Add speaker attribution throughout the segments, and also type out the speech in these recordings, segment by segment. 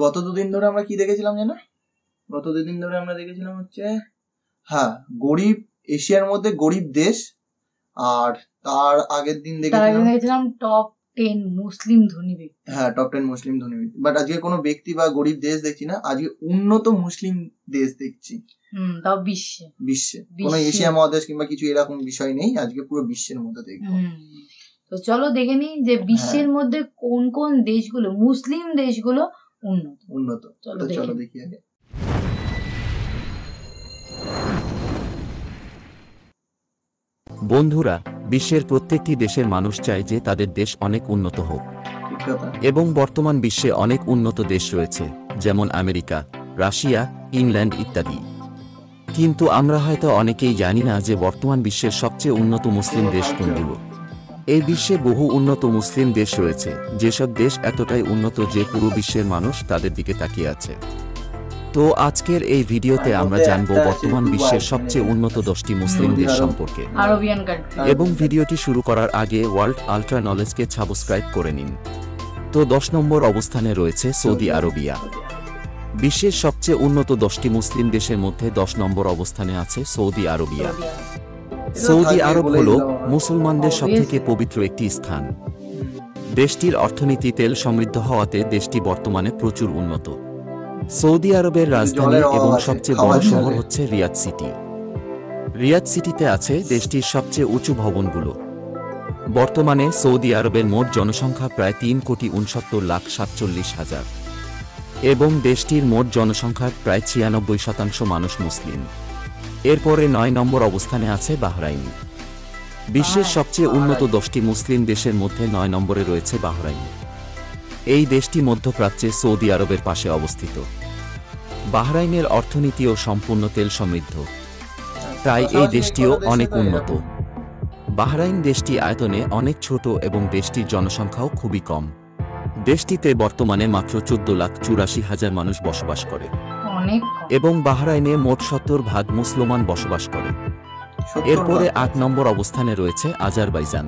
Speaker 1: গত দুদিন ধরে আমরা কি দেখেছিলাম জানো? গত দুদিন ধরে আমরা দেখেছিলাম হচ্ছে গরিব এশিয়ার মধ্যে গরিব দেশ, আর তার আগের দিন
Speaker 2: দেখেছিলাম টপ 10 মুসলিম ধনী ব্যক্তি।
Speaker 1: টপ 10 মুসলিম ধনী ব্যক্তি। বাট আজকে কোনো ব্যক্তি বা গরিব দেশ দেখছি না, আজকে উন্নত মুসলিম দেশ দেখছি।
Speaker 2: তাও
Speaker 1: বিশ্বে কোনো এশিয়া মহাদেশ কিংবা কিছু এরকম বিষয় নেই, আজকে পুরো বিশ্বের মধ্যে দেখবো।
Speaker 2: তো চলো দেখে নিই যে বিশ্বের মধ্যে কোন কোন দেশগুলো, মুসলিম দেশগুলো উন্নত।
Speaker 1: চলো দেখি আগে।
Speaker 3: বন্ধুরা, বিশ্বের প্রত্যেকটি দেশের মানুষ চায় যে তাদের দেশ অনেক উন্নত হোক, এবং বর্তমান বিশ্বে অনেক উন্নত দেশ রয়েছে, যেমন আমেরিকা, রাশিয়া, ইংল্যান্ড ইত্যাদি। কিন্তু আমরা হয়তো অনেকেই জানি না যে বর্তমান বিশ্বের সবচেয়ে উন্নত মুসলিম দেশ কোনগুলো। এই বিশ্বে বহু উন্নত মুসলিম দেশ রয়েছে, যেসব দেশ এতটাই উন্নত যে পুরো বিশ্বের মানুষ তাদের দিকে তাকিয়ে আছে। তো আজকের এই ভিডিওতে আমরা জানব বর্তমান বিশ্বের সবচেয়ে উন্নত 10টি মুসলিম দেশ সম্পর্কে। এবং ভিডিওটি শুরু করার আগে ওয়ার্ল্ড আল্ট্রা নলেজকে সাবস্ক্রাইব করে নিন। তো 10 নম্বর অবস্থানে রয়েছে সৌদি আরবিয়া। বিশ্বের সবচেয়ে উন্নত 10টি মুসলিম দেশের মধ্যে 10 নম্বর অবস্থানে আছে সৌদি আরবিয়া। সৌদি আরব হল মুসলমানদের সবথেকে পবিত্র একটি স্থান। দেশটির অর্থনীতি তেল সমৃদ্ধ হওয়াতে দেশটি বর্তমানে প্রচুর উন্নত। সৌদি আরবের রাজধানী এবং সবচেয়ে বড় শহর হচ্ছে রিয়াদ সিটি। রিয়াদ সিটিতে আছে দেশটির সবচেয়ে উঁচু ভবনগুলো। বর্তমানে সৌদি আরবের মোট জনসংখ্যা প্রায় 3,69,47,000 এবং দেশটির মোট জনসংখ্যার প্রায় 96% মানুষ মুসলিম। এরপরে 9 নম্বর অবস্থানে আছে বাহরাইন। বিশ্বের সবচেয়ে উন্নত 10টি মুসলিম দেশের মধ্যে 9 নম্বরে রয়েছে বাহরাইন। এই দেশটি মধ্যপ্রাচ্যে সৌদি আরবের পাশে অবস্থিত। বাহরাইনের অর্থনীতিও সম্পূর্ণ তেল সমৃদ্ধ, তাই এই দেশটিও অনেক উন্নত। বাহরাইন দেশটি আয়তনে অনেক ছোট এবং দেশটির জনসংখ্যাও খুবই কম। দেশটিতে বর্তমানে মাত্র 14,84,000 মানুষ বসবাস করে এবং বাহরাইনে মোট 70% মুসলমান বসবাস করে। এরপরে 8 নম্বর অবস্থানে রয়েছে আজারবাইজান।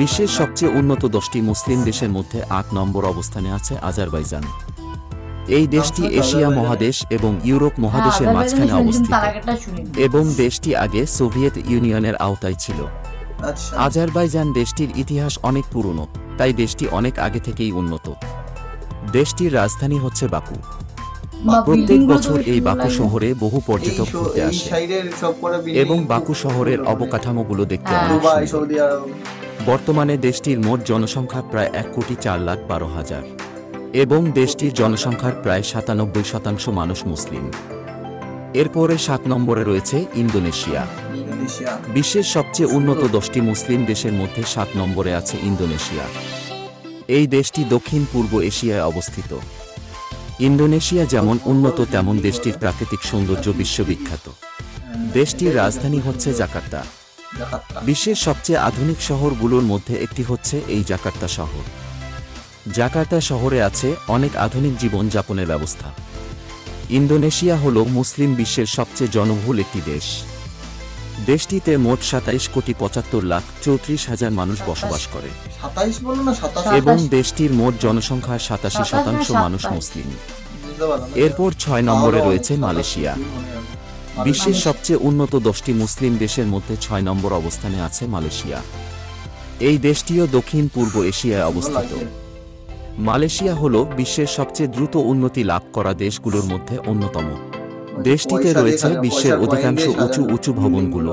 Speaker 3: বিশ্বের সবচেয়ে উন্নত 10টি মুসলিম দেশের মধ্যে 8 নম্বর অবস্থানে আছে আজারবাইজান। এই দেশটি এশিয়া মহাদেশ এবং ইউরোপ মহাদেশের মাঝখানে অবস্থিত এবং দেশটি আগে সোভিয়েত ইউনিয়নের আওতায় ছিল। আজারবাইজান দেশটির ইতিহাস অনেক পুরনো, তাই দেশটি অনেক আগে থেকেই উন্নত। দেশটির রাজধানী হচ্ছে বাকু। প্রত্যেক বছর এই বাকু শহরে বহু পর্যটক ঘুরতে আসে এবং বাকু শহরের অবকাঠামোগুলো দেখতে অনেক সুন্দর। বর্তমানে দেশটির মোট জনসংখ্যা প্রায় 1,04,12,000 এবং দেশটির জনসংখ্যার প্রায় 97% মানুষ মুসলিম। এরপরে 7 নম্বরে রয়েছে ইন্দোনেশিয়া। বিশ্বের সবচেয়ে উন্নত 10টি মুসলিম দেশের মধ্যে 7 নম্বরে আছে ইন্দোনেশিয়া। এই দেশটি দক্ষিণ পূর্ব এশিয়ায় অবস্থিত। ইন্দোনেশিয়া যেমন উন্নত তেমন দেশটির প্রাকৃতিক সৌন্দর্য বিশ্ববিখ্যাত। দেশটির রাজধানী হচ্ছে জাকার্তা। বিশ্বের সবচেয়ে আধুনিক শহরগুলোর মধ্যে একটি হচ্ছে এই জাকার্তা শহর। জাকার্তা শহরে আছে অনেক আধুনিক জীবনযাপনের ব্যবস্থা। ইন্দোনেশিয়া হল মুসলিম বিশ্বের সবচেয়ে জনবহুল একটি দেশ। দেশটিতে মোট 27,75,34,000 মানুষ বসবাস করে এবং দেশটির মোট জনসংখ্যার 87% মানুষ মুসলিম। এরপর 6 নম্বরে রয়েছে মালয়েশিয়া। বিশ্বের সবচেয়ে উন্নত 10টি মুসলিম দেশের মধ্যে 6 নম্বর অবস্থানে আছে মালয়েশিয়া। এই দেশটিও দক্ষিণ পূর্ব এশিয়ায় অবস্থিত। মালয়েশিয়া হল বিশ্বের সবচেয়ে দ্রুত উন্নতি লাভ করা দেশগুলোর মধ্যে অন্যতম। দেশটিতে রয়েছে বিশ্বের অধিকাংশ উঁচু উঁচু ভবনগুলো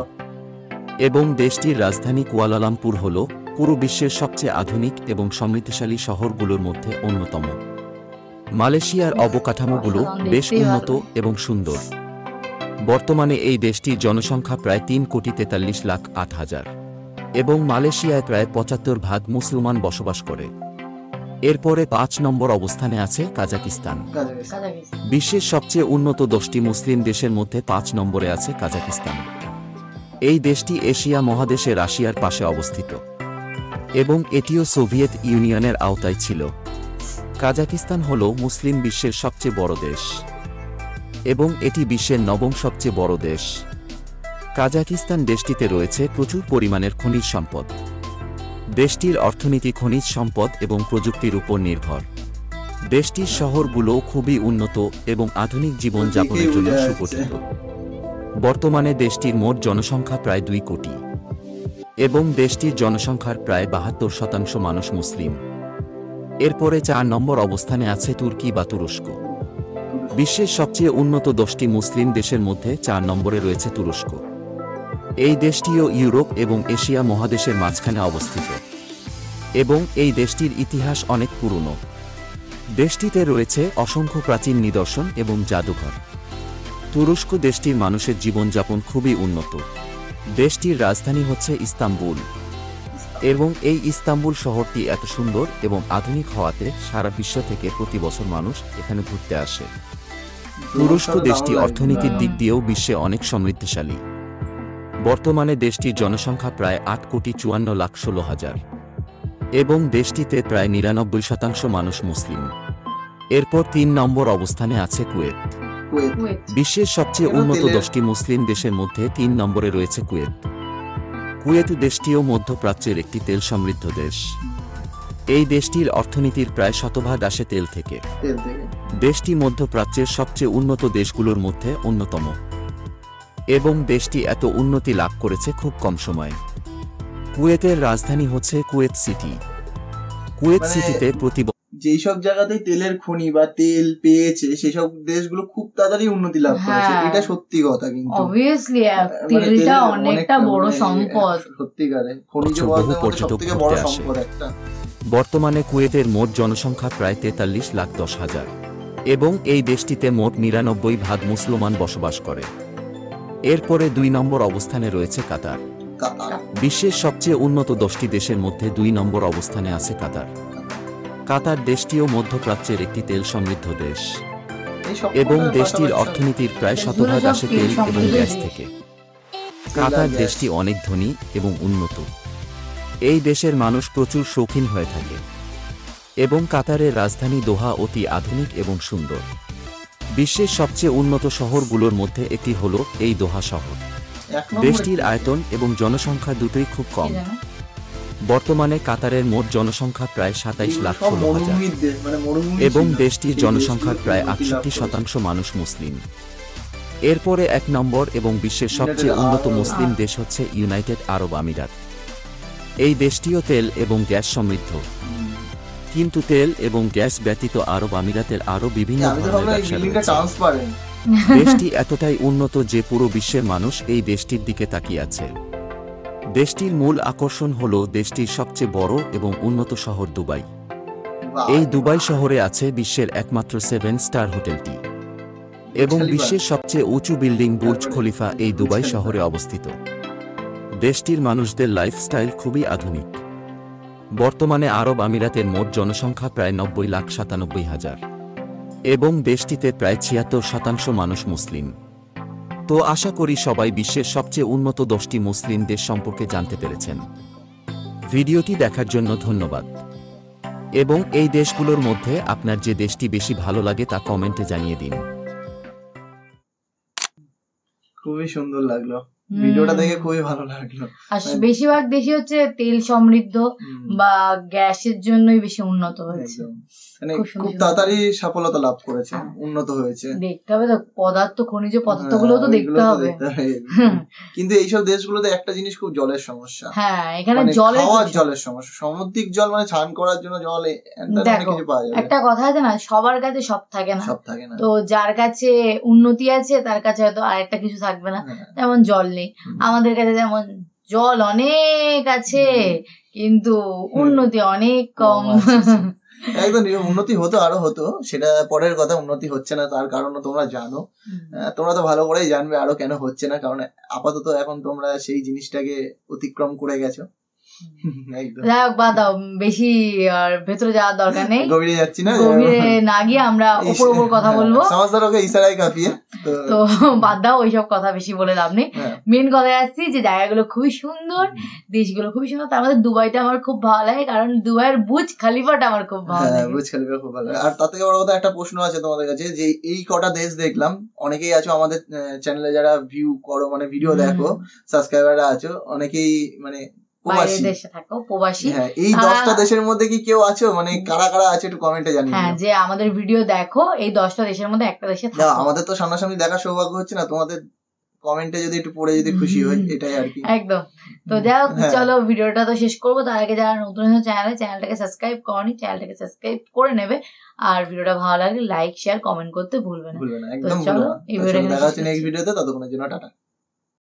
Speaker 3: এবং দেশটির রাজধানী কুয়ালালামপুর হল পুরো বিশ্বের সবচেয়ে আধুনিক এবং সমৃদ্ধশালী শহরগুলোর মধ্যে অন্যতম। মালয়েশিয়ার অবকাঠামোগুলো বেশ উন্নত এবং সুন্দর। বর্তমানে এই দেশটির জনসংখ্যা প্রায় 3,43,08,000 এবং মালয়েশিয়ায় প্রায় 75% মুসলমান বসবাস করে। এরপরে 5 নম্বর অবস্থানে আছে কাজাকিস্তান। বিশ্বের সবচেয়ে উন্নত 10টি মুসলিম দেশের মধ্যে 5 নম্বরে আছে কাজাকিস্তান। এই দেশটি এশিয়া মহাদেশে রাশিয়ার পাশে অবস্থিত এবং এটিও সোভিয়েত ইউনিয়নের আওতায় ছিল। কাজাকিস্তান হল মুসলিম বিশ্বের সবচেয়ে বড় দেশ এবং এটি বিশ্বের 9ম সবচেয়ে বড় দেশ। কাজাকিস্তান দেশটিতে রয়েছে প্রচুর পরিমাণের খনিজ সম্পদ। দেশটির অর্থনীতি খনিজ সম্পদ এবং প্রযুক্তির উপর নির্ভর। দেশটির শহরগুলো খুবই উন্নত এবং আধুনিক জীবনযাপনের জন্য সুগঠিত। বর্তমানে দেশটির মোট জনসংখ্যা প্রায় 2 কোটি এবং দেশটির জনসংখ্যার প্রায় 72% মানুষ মুসলিম। এরপরে 4 নম্বর অবস্থানে আছে তুর্কি বা তুরস্ক। বিশ্বের সবচেয়ে উন্নত 10টি মুসলিম দেশের মধ্যে 4 নম্বরে রয়েছে তুরস্ক। এই দেশটিও ইউরোপ এবং এশিয়া মহাদেশের মাঝখানে অবস্থিত এবং এই দেশটির ইতিহাস অনেক পুরনো। দেশটিতে রয়েছে অসংখ্য প্রাচীন নিদর্শন এবং জাদুঘর। তুরস্ক দেশটির মানুষের জীবনযাপন খুবই উন্নত। দেশটির রাজধানী হচ্ছে ইস্তাম্বুল এবং এই ইস্তাম্বুল শহরটি এত সুন্দর এবং আধুনিক হওয়াতে সারা বিশ্ব থেকে প্রতি বছর মানুষ এখানে ঘুরতে আসে। তুরস্ক দেশটি অর্থনীতির দিক দিয়েও বিশ্বে অনেক সমৃদ্ধশালী। বর্তমানে দেশটির জনসংখ্যা প্রায় 8,54,16,000 এবং দেশটিতে প্রায় 99% মানুষ মুসলিম। এরপর 3 নম্বর অবস্থানে আছে কুয়েত।
Speaker 2: কুয়েত।
Speaker 3: বিশ্বের সবচেয়ে উন্নত 10টি মুসলিম দেশের মধ্যে 3 নম্বরে রয়েছে কুয়েত। কুয়েত দেশটিও মধ্যপ্রাচ্যের একটি তেল সমৃদ্ধ দেশ। এই দেশটির অর্থনীতির প্রায় 100% আসে তেল থেকে। দেশটি মধ্যপ্রাচ্যের সবচেয়ে উন্নত দেশগুলোর মধ্যে অন্যতম এবং দেশটি এত উন্নতি লাভ করেছে খুব কম সময়ে। কুয়েতের রাজধানী হচ্ছে কুয়েত সিটি। কুয়েত সিটিতে প্রতি
Speaker 1: যেই সব জায়গাতেই তেলের খনি বা তেল পেয়েছে সেসব দেশগুলো খুব তাড়াতাড়ি উন্নতি লাভ করেছে। এটা সত্যি কথা, কিন্তু
Speaker 2: অবভিয়াসলি তেলটা অনেকটা বড় সম্পদ।
Speaker 1: সত্যিকারে খনিজ পদার্থের মধ্যে সবথেকে বড় সম্পদ একটা।
Speaker 3: বর্তমানে কুয়েতের মোট জনসংখ্যা প্রায় 43,10,000 এবং এই দেশটিতে মোট 99% মুসলমান বসবাস করে। এরপরে 2 নম্বর অবস্থানে রয়েছে কাতার। বিশ্বের সবচেয়ে উন্নত 10টি দেশের মধ্যে 2 নম্বর অবস্থানে আছে কাতার। কাতার দেশটিও মধ্যপ্রাচ্যের একটি তেল সমৃদ্ধ দেশ এবং দেশটির অর্থনীতির প্রায় 100% আসে তেল এবং গ্যাস থেকে। কাতার দেশটি অনেক ধনী এবং উন্নত। এই দেশের মানুষ প্রচুর শৌখিন হয়ে থাকে এবং কাতারের রাজধানী দোহা অতি আধুনিক এবং সুন্দর। বিশ্বের সবচেয়ে উন্নত শহরগুলোর মধ্যে একটি হল এই দোহা শহর। দেশটির আয়তন এবং জনসংখ্যা দুটোই খুব কম। বর্তমানে কাতারের মোট জনসংখ্যা প্রায় 27,16,000 এবং দেশটির জনসংখ্যার প্রায় 68% মানুষ মুসলিম। এরপরে 1 নম্বর এবং বিশ্বের সবচেয়ে উন্নত মুসলিম দেশ হচ্ছে ইউনাইটেড আরব আমিরাত। এই দেশটিও তেল এবং গ্যাস সমৃদ্ধ, কিন্তু তেল এবং গ্যাস ব্যতীত আরব আমিরাতের আরও বিভিন্ন ধরনের ব্যবসা রয়েছে। দেশটি এতটাই উন্নত যে পুরো বিশ্বের মানুষ এই দেশটির দিকে তাকিয়ে আছে। দেশটির মূল আকর্ষণ হল দেশটির সবচেয়ে বড় এবং উন্নত শহর দুবাই। এই দুবাই শহরে আছে বিশ্বের একমাত্র 7 স্টার হোটেলটি এবং বিশ্বের সবচেয়ে উঁচু বিল্ডিং বুর্জ খলিফা এই দুবাই শহরে অবস্থিত। দেশটির মানুষদের লাইফস্টাইল খুবই আধুনিক। বর্তমানে আরব আমিরাতের মোট জনসংখ্যা প্রায় 90,97,000 এবং দেশটিতে প্রায় 76% মানুষ মুসলিম। তো আশা করি সবাই বিশ্বের সবচেয়ে উন্নত 10টি মুসলিম দেশ সম্পর্কে জানতে পেরেছেন। ভিডিওটি দেখার জন্য ধন্যবাদ এবং এই দেশগুলোর মধ্যে আপনার যে দেশটি বেশি ভালো লাগে তা কমেন্টে জানিয়ে দিন।
Speaker 1: খুবই সুন্দর লাগলো, ভিডিওটা দেখে খুবই ভালো লাগলো।
Speaker 2: আর বেশিরভাগ দেশই হচ্ছে তেল সমৃদ্ধ বা গ্যাসের জন্যই বেশি উন্নত হয়েছে,
Speaker 1: মানে খুব তাড়াতাড়ি সফলতা লাভ করেছে, উন্নত হয়েছে।
Speaker 2: দেখতে হবে তো পদার্থ, খনিজ পদার্থগুলো তো দেখতে হবে।
Speaker 1: কিন্তু এইসব দেশগুলোতে একটা জিনিস খুব জলের সমস্যা।
Speaker 2: হ্যাঁ, এখানে
Speaker 1: জলের সমস্যা, সামুদ্রিক জল মানে স্নান করার জন্য জল কিছু পাওয়া যাবে।
Speaker 2: একটা কথা আছে না, সবার কাছে সব থাকে না। তো যার কাছে উন্নতি আছে তার কাছে হয়তো আরেকটা কিছু থাকবে না। যেমন জল নেই আমাদের কাছে, যেমন জল অনেক আছে কিন্তু উন্নতি অনেক কম।
Speaker 1: একদম উন্নতি হতো, আরো হতো, সেটা পরের কথা। উন্নতি হচ্ছে না তার কারণ তোমরা জানো, তোমরা তো ভালো করেই জানবে আরো কেন হচ্ছে না। কারণ আপাতত এখন তোমরা সেই জিনিসটাকে অতিক্রম করে গেছো।
Speaker 2: বেশি আর ভেতরে যাওয়ার দরকার নেই,
Speaker 1: গভীরে যাচ্ছি না,
Speaker 2: গভীরে না গিয়ে আমরা উপর উপর কথা বলবো।
Speaker 1: ইশারায় কাঁপিয়ে
Speaker 2: তো বাদ দাও, ওইসব কথা বেশি বলে লাভ নেই। মেন কথায় আসছি যে জায়গাগুলো খুবই সুন্দর, দেশগুলো খুবই সুন্দর। তার মধ্যে দুবাইটা আমার খুব ভালো লাগে, কারণ দুবাইয়ের বুর্জ খলিফাটা আমার খুব ভালো লাগে।
Speaker 1: বুর্জ খলিফা খুব ভালো লাগে। আর তার থেকে বড় কথা একটা প্রশ্ন আছে তোমাদের কাছে, যে এই কটা দেশ দেখলাম, অনেকেই আছো আমাদের চ্যানেলে যারা ভিউ করো, মানে ভিডিও দেখো, সাবস্ক্রাইবাররা আছো, অনেকেই মানে
Speaker 2: বাইরের দেশে থাকো প্রবাসী,
Speaker 1: হ্যাঁ এই 10টা দেশের মধ্যে কি কেউ আছো, মানে কারা কারা আছে একটু কমেন্টে জানিয়ে।
Speaker 2: হ্যাঁ যে আমাদের ভিডিও দেখো, এই 10টা দেশের মধ্যে একটা দেশে থাকো।
Speaker 1: আমাদের তো সামনাসামনি দেখা সৌভাগ্য হচ্ছে না, তোমাদের কমেন্টে যদি একটু পড়ে যদি খুশি হই, এটাই আর কি।
Speaker 2: একদম। তো যাই হোক, চলো ভিডিওটা তো শেষ করবো। তার আগে যারা নতুন চ্যানেলটাকে সাবস্ক্রাইব করনি, চ্যানেলটাকে সাবস্ক্রাইব করে নেবে। আর ভিডিওটা ভালো লাগলে লাইক শেয়ার কমেন্ট করতে ভুলবে না।
Speaker 1: একদম চলো এই ভিডিওটা দেখা হচ্ছে নেক্সট ভিডিওতে, ততক্ষণের জন্য টাটা।